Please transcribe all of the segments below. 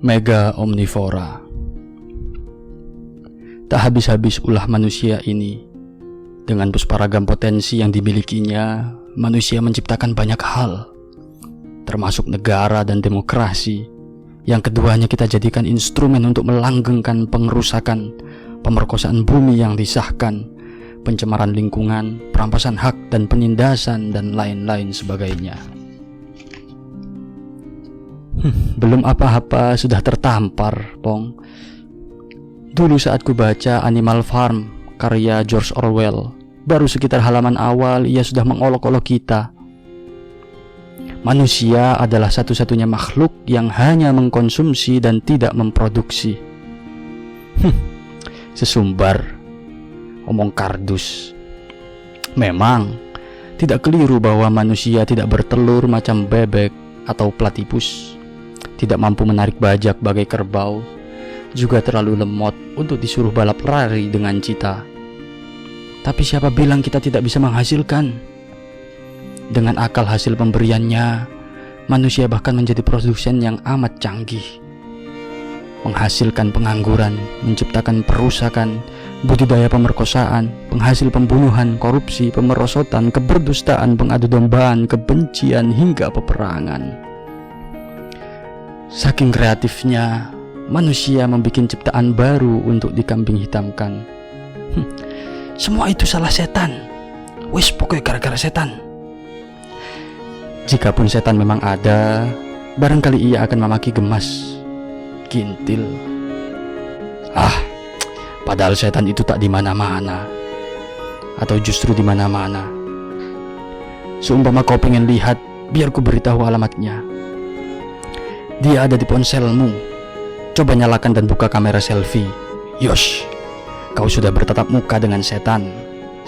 Mega omnivora. Tak habis-habis ulah manusia ini. Dengan pusparagam potensi yang dimilikinya, manusia menciptakan banyak hal, termasuk negara dan demokrasi, yang keduanya kita jadikan instrumen untuk melanggengkan pengerusakan, pemerkosaan bumi yang disahkan, pencemaran lingkungan, perampasan hak dan penindasan, dan lain-lain sebagainya. Belum apa-apa sudah tertampar, Pong. Dulu saat ku baca Animal Farm karya George Orwell, baru sekitar halaman awal ia sudah mengolok-olok kita. Manusia adalah satu-satunya makhluk yang hanya mengkonsumsi dan tidak memproduksi. Sesumbar, omong kardus. Memang tidak keliru bahwa manusia tidak bertelur macam bebek atau platypus, tidak mampu menarik bajak bagai kerbau, juga terlalu lemot untuk disuruh balap lari dengan cita. Tapi siapa bilang kita tidak bisa menghasilkan? Dengan akal hasil pemberiannya, manusia bahkan menjadi produsen yang amat canggih, menghasilkan pengangguran, menciptakan perusakan, budidaya pemerkosaan, penghasil pembunuhan, korupsi, pemerosotan, keberdustaan, pengadu dombaan, kebencian, hingga peperangan. Saking kreatifnya, manusia membuat ciptaan baru untuk dikambing hitamkan. Semua itu salah setan. Wis pokoknya gara-gara setan. Jikapun setan memang ada, barangkali ia akan memaki gemas, kintil. Padahal setan itu tak di mana-mana, atau justru di mana-mana. Seumpama kau pengen lihat, biar ku beritahu alamatnya. Dia ada di ponselmu. Coba nyalakan dan buka kamera selfie. Yosh, kau sudah bertatap muka dengan setan,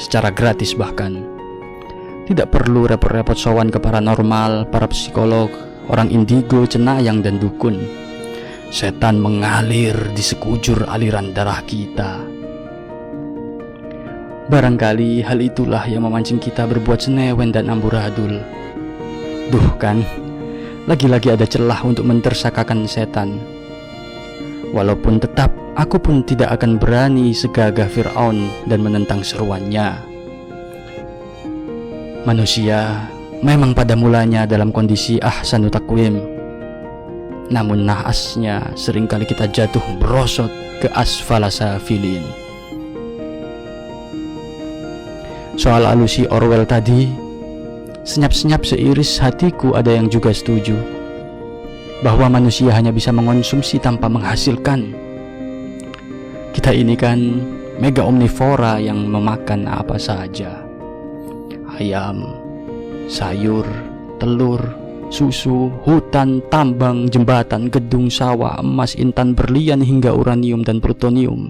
secara gratis bahkan. Tidak perlu repot-repot sowan ke paranormal, para psikolog, orang indigo, cenayang, dan dukun. Setan mengalir di sekujur aliran darah kita. Barangkali hal itulah yang memancing kita berbuat senewen dan amburadul. Duh kan, lagi-lagi ada celah untuk mentersakakan setan. Walaupun tetap aku pun tidak akan berani segagah Fir'aun dan menentang seruannya. Manusia memang pada mulanya dalam kondisi ahsanu taqwim, namun naasnya seringkali kita jatuh merosot ke asfala safilin. Soal alusi Orwell tadi, senyap-senyap seiris hatiku ada yang juga setuju bahwa manusia hanya bisa mengonsumsi tanpa menghasilkan. Kita ini kan mega omnivora yang memakan apa saja. Ayam, sayur, telur, susu, hutan, tambang, jembatan, gedung, sawah, emas, intan, berlian, hingga uranium dan plutonium.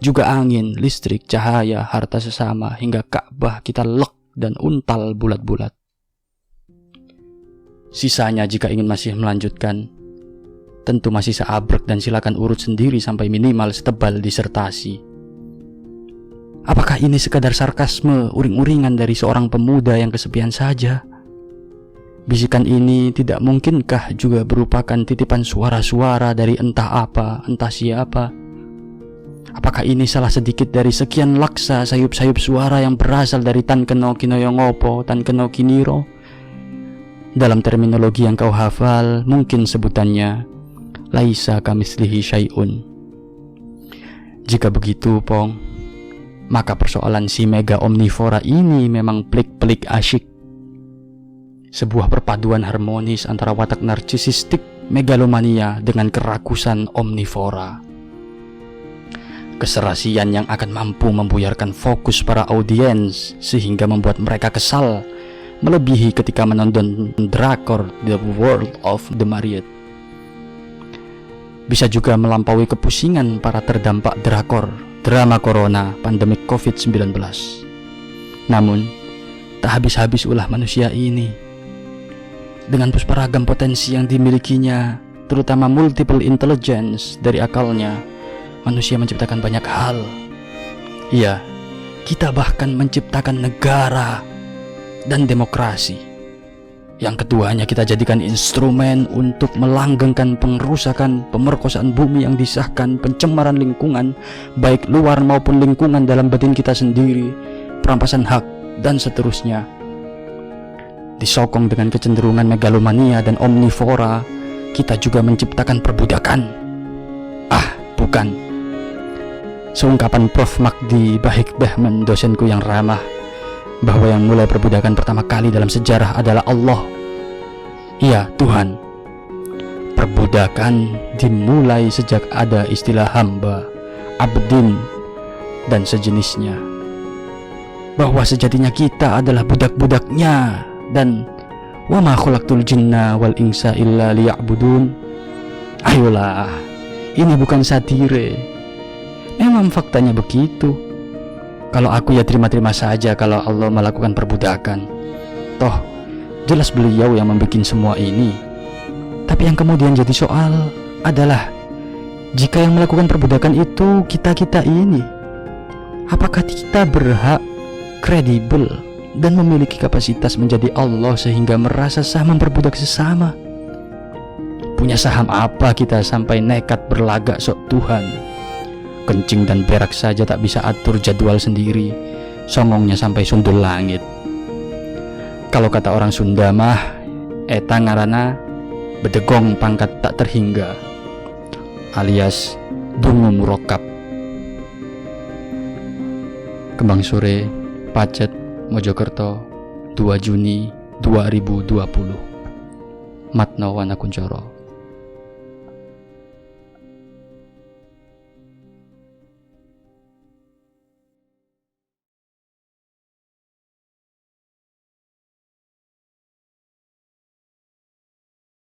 Juga angin, listrik, cahaya, harta sesama, hingga Ka'bah kita lek dan untal bulat-bulat. Sisanya jika ingin masih melanjutkan, tentu masih seabrek dan silakan urut sendiri sampai minimal setebal disertasi. Apakah ini sekadar sarkasme, uring-uringan dari seorang pemuda yang kesepian saja? Bisikan ini tidak mungkinkah juga merupakan titipan suara-suara dari entah apa, entah siapa? Apakah ini salah sedikit dari sekian laksa sayup-sayup suara yang berasal dari Tan Keno Kinoyongopo, Tan Keno Kiniro? Dalam terminologi yang kau hafal, mungkin sebutannya laisa kamislihi syai'un. Jika begitu, Pong, maka persoalan si mega omnivora ini memang pelik-pelik asyik. Sebuah perpaduan harmonis antara watak narsisistik megalomania dengan kerakusan omnivora. Keserasian yang akan mampu membuyarkan fokus para audiens sehingga membuat mereka kesal, melebihi ketika menonton drakor The World of the Married. Bisa juga melampaui kepusingan para terdampak drakor drama corona pandemik COVID-19. Namun, tak habis-habis ulah manusia ini. Dengan pusparagam potensi yang dimilikinya, terutama multiple intelligence dari akalnya, manusia menciptakan banyak hal. Iya, kita bahkan menciptakan negara dan demokrasi. Yang keduanya kita jadikan instrumen untuk melanggengkan pengerusakan, pemerkosaan bumi yang disahkan, pencemaran lingkungan, baik luar maupun lingkungan dalam batin kita sendiri, perampasan hak, dan seterusnya. Disokong dengan kecenderungan megalomania dan omnivora, kita juga menciptakan perbudakan. Bukan. Seungkapan Prof. Magdi Bahik Bahman, dosenku yang ramah, bahwa yang mulai perbudakan pertama kali dalam sejarah adalah Allah. Iya, Tuhan. Perbudakan dimulai sejak ada istilah hamba, abdin, dan sejenisnya. Bahwa sejatinya kita adalah budak-budaknya, dan wa ma khalaqtul jinna wal insa illa liya'budun. Ayolah, ini bukan satire. Memang faktanya begitu. Kalau aku ya terima-terima saja kalau Allah melakukan perbudakan. Toh, jelas beliau yang membuat semua ini. Tapi yang kemudian jadi soal adalah, jika yang melakukan perbudakan itu kita-kita ini, apakah kita berhak, kredibel, dan memiliki kapasitas menjadi Allah sehingga merasa sah memperbudak sesama? Punya saham apa kita sampai nekat berlagak sok Tuhan? Kencing dan berak saja tak bisa atur jadwal sendiri, songongnya sampai sundul langit. Kalau kata orang Sunda mah, eta ngarana bedegong pangkat tak terhingga, alias dungu murokap. Kembang Sore, Pacet, Mojokerto, 2 Juni 2020. Matno Wanakuncoro.